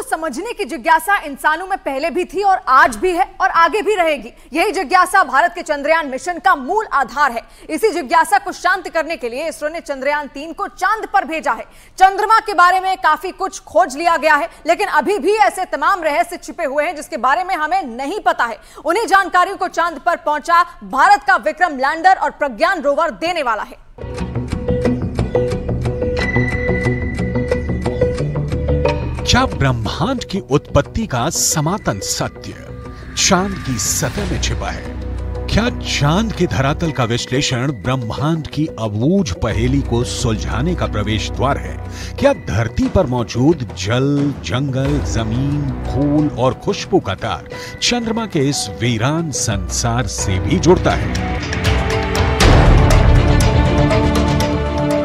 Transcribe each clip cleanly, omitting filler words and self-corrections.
समझने की जिज्ञासा इंसानों में पहले भी थी और आज भी है और आगे भी रहेगी। यही जिज्ञासा भारत के चंद्रयान मिशन का मूल आधार है। इसी जिज्ञासा को शांत करने के लिए इसरो ने चंद्रयान 3 को चांद पर भेजा है। चंद्रमा के बारे में काफी कुछ खोज लिया गया है, लेकिन अभी भी ऐसे तमाम रहस्य छिपे हुए हैं जिसके बारे में हमें नहीं पता है। उन्हीं जानकारियों को चांद पर पहुंचा भारत का विक्रम लैंडर और प्रज्ञान रोवर देने वाला है। क्या ब्रह्मांड की उत्पत्ति का सनातन सत्य चांद की सतह में छिपा है? क्या चांद के धरातल का विश्लेषण ब्रह्मांड की अबूझ पहेली को सुलझाने का प्रवेश द्वार है? क्या धरती पर मौजूद जल, जंगल, जमीन, फूल और खुशबू का तार चंद्रमा के इस वीरान संसार से भी जुड़ता है?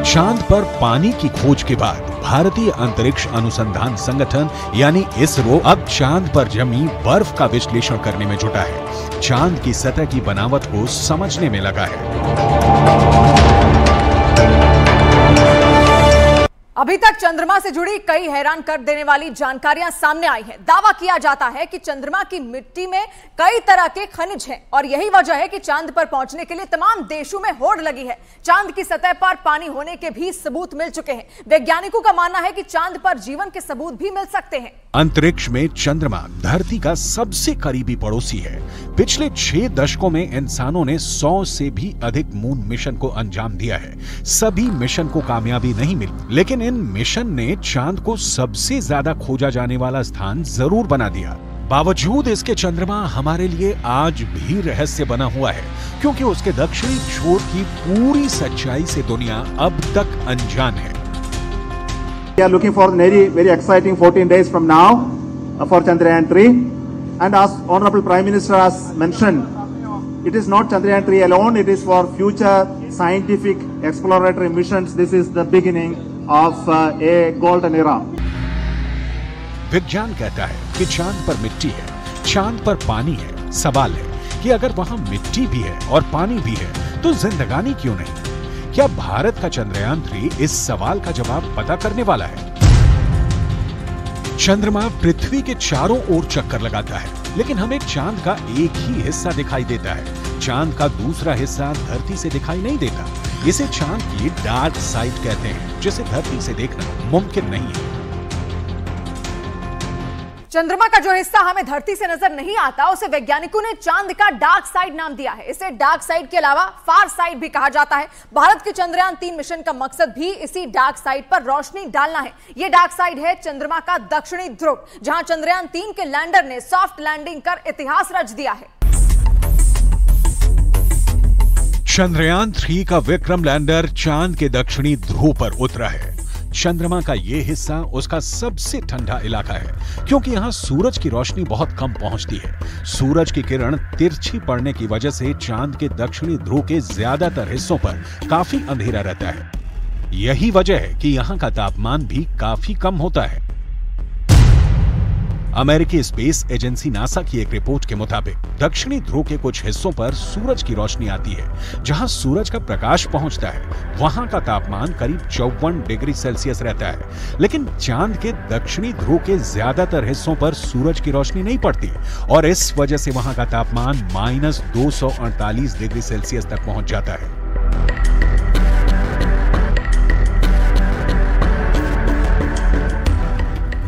चांद पर पानी की खोज के बाद भारतीय अंतरिक्ष अनुसंधान संगठन यानी इसरो अब चांद पर जमी बर्फ का विश्लेषण करने में जुटा है। चांद की सतह की बनावट को समझने में लगा है। अभी तक चंद्रमा से जुड़ी कई हैरान कर देने वाली जानकारियां सामने आई हैं। दावा किया जाता है कि चंद्रमा की मिट्टी में कई तरह के खनिज हैं और यही वजह है कि चांद पर पहुंचने के लिए तमाम देशों में होड़ लगी है। चांद की सतह पर पानी होने के भी सबूत मिल चुके हैं। वैज्ञानिकों का मानना है कि चांद पर जीवन के सबूत भी मिल सकते हैं। अंतरिक्ष में चंद्रमा धरती का सबसे करीबी पड़ोसी है। पिछले 6 दशकों में इंसानों ने 100 से भी अधिक मून मिशन को अंजाम दिया है। सभी मिशन को कामयाबी नहीं मिली, लेकिन इन मिशन ने चांद को सबसे ज्यादा खोजा जाने वाला स्थान जरूर बना दिया। बावजूद इसके चंद्रमा हमारे लिए आज भी रहस्य बना हुआ है, क्योंकि उसके दक्षिणी छोर की पूरी सच्चाई से दुनिया अब तक अनजान है। We are looking for very exciting 14 days from now for Chandrayaan 3, and as Honorable Prime Minister has mentioned, it is not Chandrayaan 3 alone, it is for future scientific exploratory missions. This is the beginning of a golden era. विज्ञान कहता है कि चांद पर मिट्टी है, चांद पर पानी है। सवाल है कि अगर वहां मिट्टी भी है और पानी भी है तो जिंदगानी क्यों नहीं? क्या भारत का चंद्रयान 3 इस सवाल का जवाब पता करने वाला है? चंद्रमा पृथ्वी के चारों ओर चक्कर लगाता है, लेकिन हमें चांद का एक ही हिस्सा दिखाई देता है। चांद का दूसरा हिस्सा धरती से दिखाई नहीं देता। इसे चांद की डार्क साइड कहते हैं, जिसे धरती से देखना मुमकिन नहीं है। चंद्रमा का जो हिस्सा हमें धरती से नजर नहीं आता, उसे वैज्ञानिकों ने चांद का डार्क साइड नाम दिया है। इसे डार्क साइड के अलावा फार साइड भी कहा जाता है। भारत के चंद्रयान 3 मिशन का मकसद भी इसी डार्क साइड पर रोशनी डालना है। यह डार्क साइड है चंद्रमा का दक्षिणी ध्रुव, जहां चंद्रयान 3 के लैंडर ने सॉफ्ट लैंडिंग कर इतिहास रच दिया है। चंद्रयान 3 का विक्रम लैंडर चांद के दक्षिणी ध्रुव पर उतरा है। चंद्रमा का यह हिस्सा उसका सबसे ठंडा इलाका है, क्योंकि यहां सूरज की रोशनी बहुत कम पहुंचती है। सूरज की किरण तिरछी पड़ने की वजह से चांद के दक्षिणी ध्रुव के ज्यादातर हिस्सों पर काफी अंधेरा रहता है। यही वजह है कि यहां का तापमान भी काफी कम होता है। अमेरिकी स्पेस एजेंसी नासा की एक रिपोर्ट के मुताबिक दक्षिणी ध्रुव के कुछ हिस्सों पर सूरज की रोशनी आती है। जहां सूरज का प्रकाश पहुंचता है, वहां का तापमान करीब 54 डिग्री सेल्सियस रहता है। लेकिन चांद के दक्षिणी ध्रुव के ज्यादातर हिस्सों पर सूरज की रोशनी नहीं पड़ती और इस वजह से वहां का तापमान -248 डिग्री सेल्सियस तक पहुंच जाता है।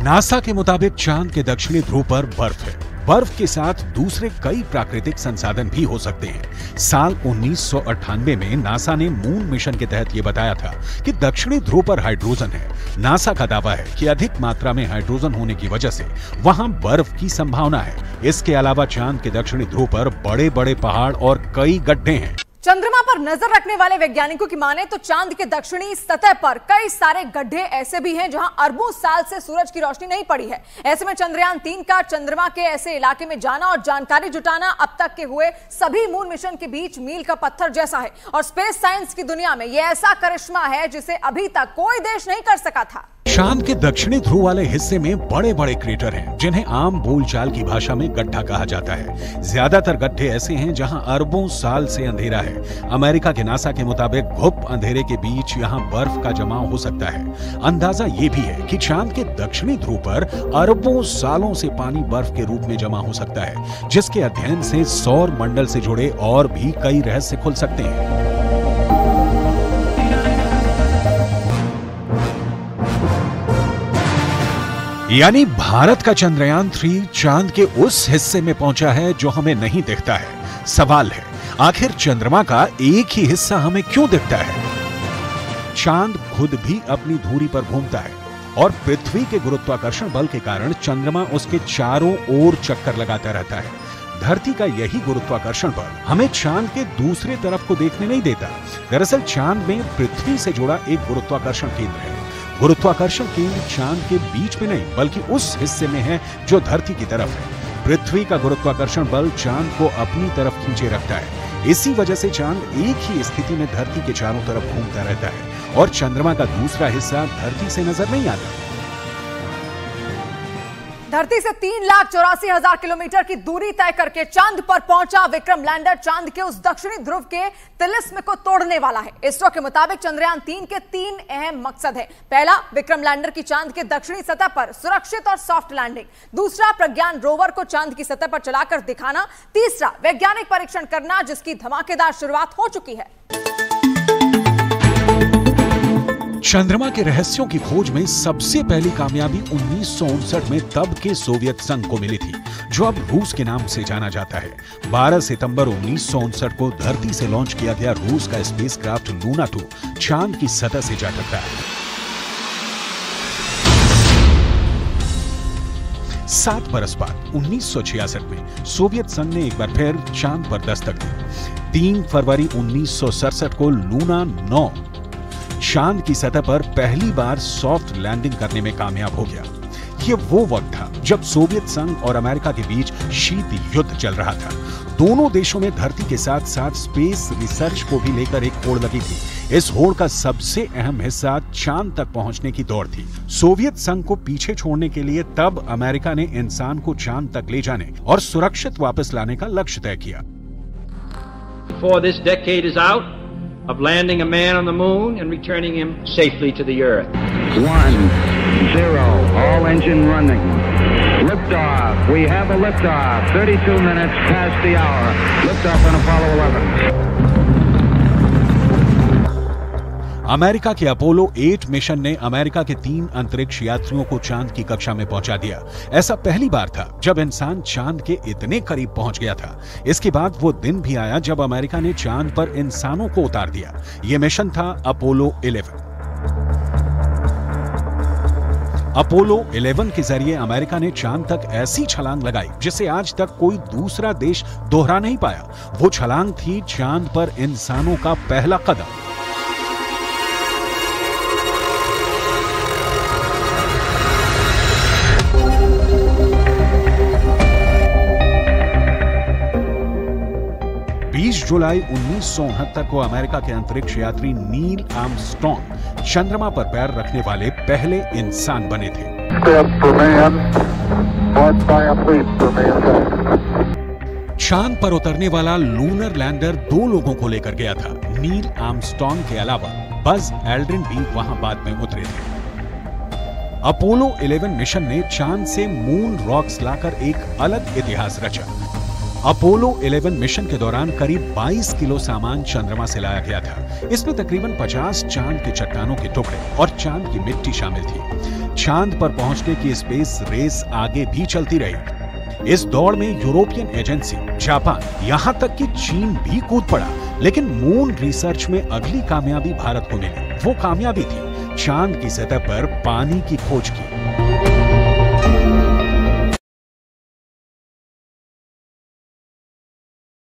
नासा के मुताबिक चांद के दक्षिणी ध्रुव पर बर्फ है। बर्फ के साथ दूसरे कई प्राकृतिक संसाधन भी हो सकते हैं। साल 1998 में नासा ने मून मिशन के तहत यह बताया था कि दक्षिणी ध्रुव पर हाइड्रोजन है। नासा का दावा है कि अधिक मात्रा में हाइड्रोजन होने की वजह से वहां बर्फ की संभावना है। इसके अलावा चांद के दक्षिणी ध्रुव पर बड़े-बड़े पहाड़ और कई गड्ढे हैं। चंद्रमा पर नजर रखने वाले वैज्ञानिकों की माने तो चांद के दक्षिणी सतह पर कई सारे गड्ढे ऐसे भी हैं जहां अरबों साल से सूरज की रोशनी नहीं पड़ी है। ऐसे में चंद्रयान 3 का चंद्रमा के ऐसे इलाके में जाना और जानकारी जुटाना अब तक के हुए सभी मून मिशन के बीच मील का पत्थर जैसा है और स्पेस साइंस की दुनिया में यह ऐसा करिश्मा है जिसे अभी तक कोई देश नहीं कर सका था। चांद के दक्षिणी ध्रुव वाले हिस्से में बड़े बड़े क्रेटर हैं, जिन्हें आम बोलचाल की भाषा में गड्ढा कहा जाता है। ज्यादातर गड्ढे ऐसे हैं जहां अरबों साल से अंधेरा है। अमेरिका के नासा के मुताबिक घुप अंधेरे के बीच यहां बर्फ का जमाव हो सकता है। अंदाजा ये भी है कि चांद के दक्षिणी ध्रुव पर अरबों सालों से पानी बर्फ के रूप में जमा हो सकता है, जिसके अध्ययन से सौर मंडल से जुड़े और भी कई रहस्य खुल सकते हैं। यानी भारत का चंद्रयान 3 चांद के उस हिस्से में पहुंचा है जो हमें नहीं दिखता है। सवाल है, आखिर चंद्रमा का एक ही हिस्सा हमें क्यों दिखता है? चांद खुद भी अपनी धुरी पर घूमता है और पृथ्वी के गुरुत्वाकर्षण बल के कारण चंद्रमा उसके चारों ओर चक्कर लगाता रहता है। धरती का यही गुरुत्वाकर्षण बल हमें चांद के दूसरे तरफ को देखने नहीं देता। दरअसल चांद में पृथ्वी से जुड़ा एक गुरुत्वाकर्षण केंद्र है। गुरुत्वाकर्षण केंद्र चांद के बीच में नहीं, बल्कि उस हिस्से में है जो धरती की तरफ है। पृथ्वी का गुरुत्वाकर्षण बल चांद को अपनी तरफ खींचे रखता है। इसी वजह से चांद एक ही स्थिति में धरती के चारों तरफ घूमता रहता है और चंद्रमा का दूसरा हिस्सा धरती से नजर नहीं आता। धरती से 3,84,000 किलोमीटर की दूरी तय करके चांद पर पहुंचा विक्रम लैंडर चांद के उस दक्षिणी ध्रुव के तिलिस्म को तोड़ने वाला है। इसरो के मुताबिक चंद्रयान 3 के 3 अहम मकसद है। पहला, विक्रम लैंडर की चांद के दक्षिणी सतह पर सुरक्षित और सॉफ्ट लैंडिंग। दूसरा, प्रज्ञान रोवर को चांद की सतह पर चलाकर दिखाना। तीसरा, वैज्ञानिक परीक्षण करना, जिसकी धमाकेदार शुरुआत हो चुकी है। चंद्रमा के रहस्यों की खोज में सबसे पहली कामयाबी 1959 में तब के सोवियत संघ को मिली थी, जो अब रूस के नाम से जाना जाता है। 12 सितंबर 1959 को धरती से लॉन्च किया गया रूस का स्पेसक्राफ्ट लूना 2 चांद की सतह से जा टकराया। 7 बरस बाद 1966 में सोवियत संघ ने एक बार फिर चांद पर दस्तक दी। 3 फरवरी 1967 को लूना 9 चांद की सतह पर पहली बार सॉफ्ट लैंडिंग करने में कामयाब हो गया। यह वो वक्त था जब सोवियत संघ और अमेरिका के बीच शीत युद्ध चल रहा था। दोनों देशों में धरती के साथ साथ स्पेस रिसर्च को भी लेकर एक होड़ लगी थी। इस होड़ का सबसे अहम हिस्सा चांद तक पहुंचने की दौड़ थी। सोवियत संघ को पीछे छोड़ने के लिए तब अमेरिका ने इंसान को चांद तक ले जाने और सुरक्षित वापस लाने का लक्ष्य तय किया। Of landing a man on the moon and returning him safely to the Earth. 1, 0, all engine running. Liftoff. We have a liftoff. 32 minutes past the hour. Liftoff on Apollo 11. America के अपोलो 8 मिशन ने America के 3 अंतरिक्ष यात्रियों को चांद की कक्षा में पहुंचा दिया। ऐसा पहली बार था जब इंसान चांद के इतने करीब पहुंच गया था। इसके बाद वो दिन भी आया जब अमेरिका ने चांद पर इंसानों को उतार दिया। यह मिशन था अपोलो 11। अपोलो 11 के जरिए अमेरिका ने चांद तक ऐसी छलांग लगाई जिसे आज तक कोई दूसरा देश दोहरा नहीं पाया। वो छलांग थी चांद पर इंसानों का पहला कदम। जुलाई 1969 को अमेरिका के अंतरिक्ष यात्री नील आर्मस्ट्रॉन्ग चंद्रमा पर पैर रखने वाले पहले इंसान बने थे। चांद पर उतरने वाला लूनर लैंडर 2 लोगों को लेकर गया था। नील आर्मस्ट्रॉन्ग के अलावा बज एल्ड्रिन भी वहां बाद में उतरे थे। अपोलो 11 मिशन ने चांद से मून रॉक्स लाकर एक अलग इतिहास रचा। अपोलो 11 मिशन के दौरान करीब 22 किलो सामान चंद्रमा से लाया गया था। इसमें तकरीबन 50 चांद के चट्टानों के टुकड़े और चांद की मिट्टी शामिल थी। चांद पर पहुंचने की स्पेस रेस आगे भी चलती रही। इस दौड़ में यूरोपियन एजेंसी, जापान, यहां तक कि चीन भी कूद पड़ा। लेकिन मून रिसर्च में अगली कामयाबी भारत को मिली। वो कामयाबी थी चांद की सतह पर पानी की खोज की।